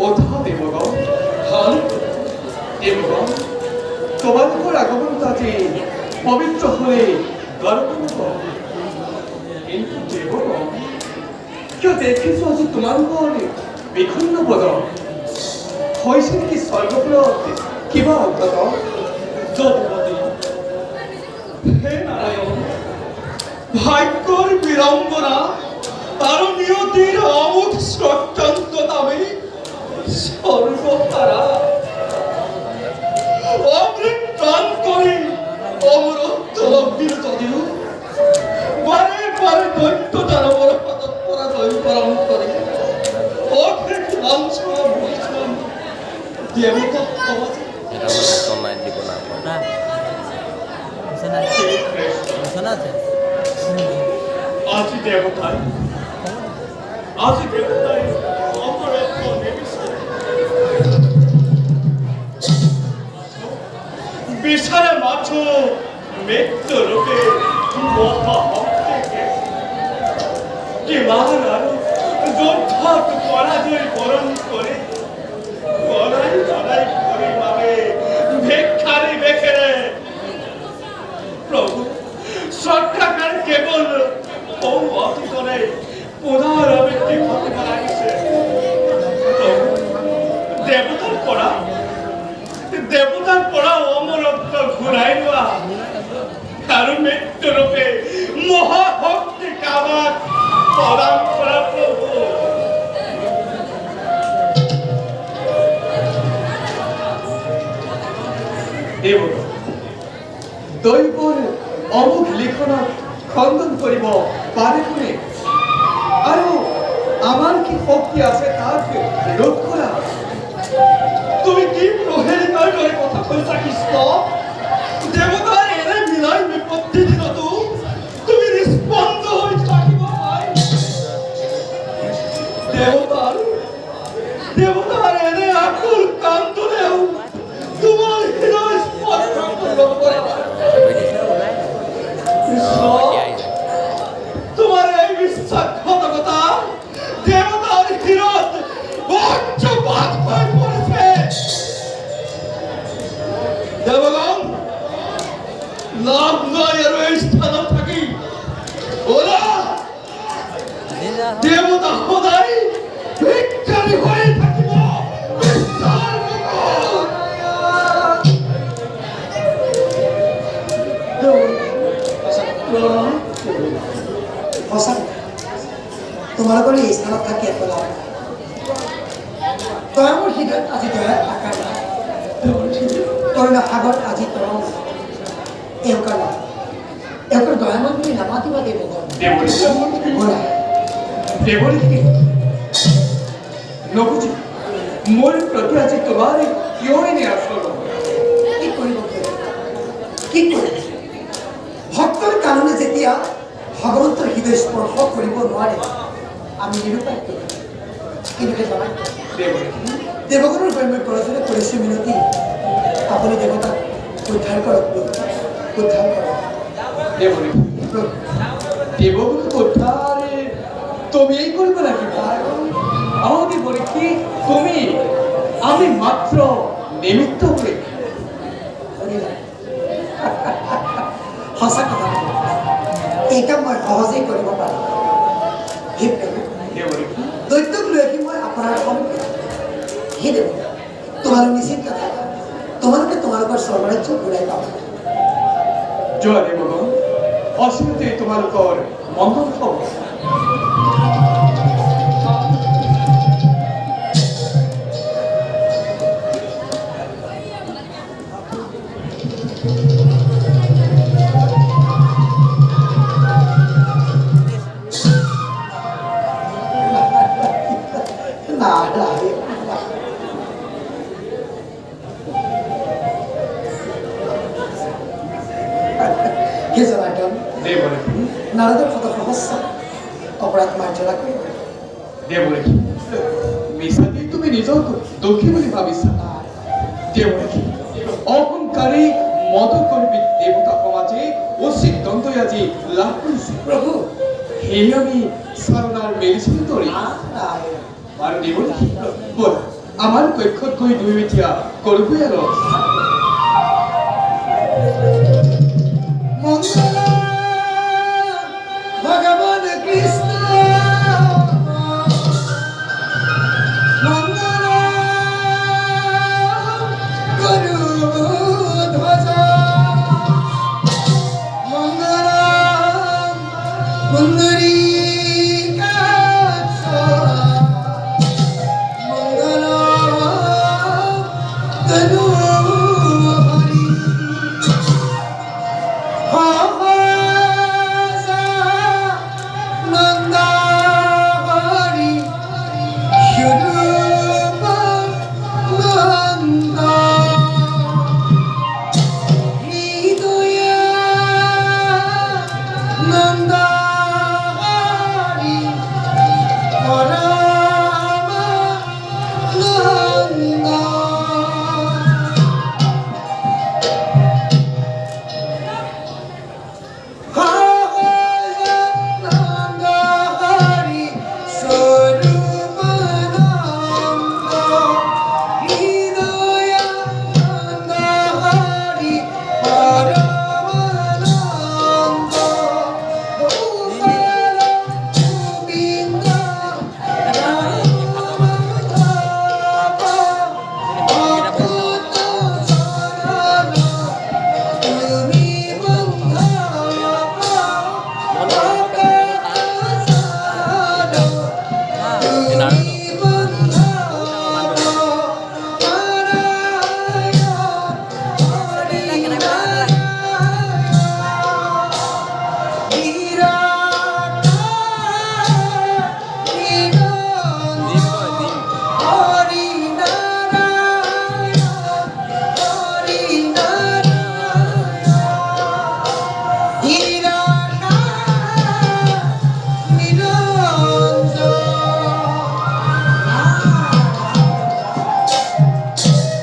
ওঠা দেবগণ, ধন দেবগণ, তোমাদের আগমন কাজে পবিত্র হলে গর্ব। কিন্তু দেবগণ, কেউ দেখেছ যে তোমার উপরে বিক্ষুণ্ণ বদন হয়েছে নাকি স্বর্গপ্রত কিবা অজ্ঞাত? যদুপতি, হে নারায়ণ, ভাগ্যর বিড়ম্বনা তার নিয়তির অমুখ স্রষ্টান্ত দামে সর্বহারা অমৃত প্রাণ করে অমরত্ব লব্ধির যদিও বারে বারে দৈত্য দানবর পরাজয় বরণ করে অখে লাঞ্ছ ভীষণ দেবতা সমাজে এটা মানে সময় দিব না না শোনা আছে আজি দেবতায় আজি দেবতায় অমরত্ব নেমেছে বিছানা মাছ মৃত্যু রূপে মহা কি মহারাজ যোদ্ধা পরাজয় বরণ করে লড়াই লড়াই করে মানে ভিক্ষারি বেখেরে প্রভু সরকার কেবল ও অতীতরে পুনরাবৃত্তি হতে লাগিছে প্রভু দেবতার পড়া অমরত্ব ঘুরাই নেওয়া আর মৃত্যু রূপে মহাভক্তি কামাক প্রদান করা প্রভু দেবতা দৈবর অমুক লিখনা খণ্ডন করিব পারে কোনে? আৰু আমার কি শক্তি আছে তাকে রোধ করা? তুমি কি প্রহেলিকার দৰে কথা কৈছা কৃষ্ণ? দেৱতাৰ এনে মিলাই বিপত্তি দিনতো তুমি নিষ্পন্দ হৈ থাকিব পাই? দেৱতাৰ এনে আকুল কান্দনেও তোমাৰ হৃদয় স্পৰ্শ কৰিব পাৰে না? কৃষ্ণ, তোমাৰ এই বিশ্বাসঘাতকতা দেৱতাৰ হৃদয়ত বজ্ৰপাত হৈ পৰিছে। দেৱগণ, লাভ নাই আৰু এই স্থানত থাকি ওলা দেৱতা সদায় ভিক্ষাৰী হৈ থাকিব। বিশ্বাস সঁচা তোমালোকৰ এই স্থানত থাকি একো লাভ নাই। তই মোৰ হৃদয়ত আজি দয়াৰ আকাৰ নাই, তৰুণ সাগৰ আজি তৰং এওঁকাৰ নাই, এওঁকাৰ দয়াময় বুলি নামাতিবা দেৱগণ। দেৱৰী নবুজি মোৰ প্ৰতি আজি তোমাৰ কিয় এনে আচৰণ? কি কৰিব কি কৰিব? ভক্তৰ কাৰণে যেতিয়া ভগৱন্তৰ হৃদয় স্পৰ্শ কৰিব নোৱাৰে আমি নিৰূপায় কৰিম। কিন্তু জনাই দেৱগণৰ প্ৰেমৰ প্ৰয়োজনে কৰিছোঁ মিনতি, আপুনি দেৱতাক উদ্ধাৰ কৰক, উদ্ধাৰ কৰক। দেৱৰী দেৱগুণ উদ্ধাৰে তুমি কৰিব লাগিব। আমাদের বলে কি তুমি আমি মাত্র নিমিত্ত হয়ে সঁচা কথা এই কাম মই সহজেই কৰিব পাৰিম। হে প্ৰভু, দৈত্যক লৈ আহি মই আপোনাৰ সন্মুখত হে দেৱ, তোমালোক নিশ্চিন্ত থাকা, তোমালোকে তোমালোকৰ স্বৰ্গৰাজ্য ঘূৰাই পাব। জয় দেৱগণ, অচিৰতে তোমালোকৰ মংগল হ'ব। নারদের কত সহস্র অপরাধ মার্জনা কৰিব। দেৱৰী মিছাতে তুমি নিজক দোষী বুলি ভাবিছা। দেৱৰী অহংকাৰী মদ কৰি দেৱতা সমাজে উচিত দণ্ড আজি লাভ কৰিছে। প্ৰভু সেই আমি সারনার মেডিসিন তৈরি আর দেবৰী বলা আমাৰ পক্ষত গৈ দুয়ো এতিয়া কৰোঁগৈ আৰু মংগল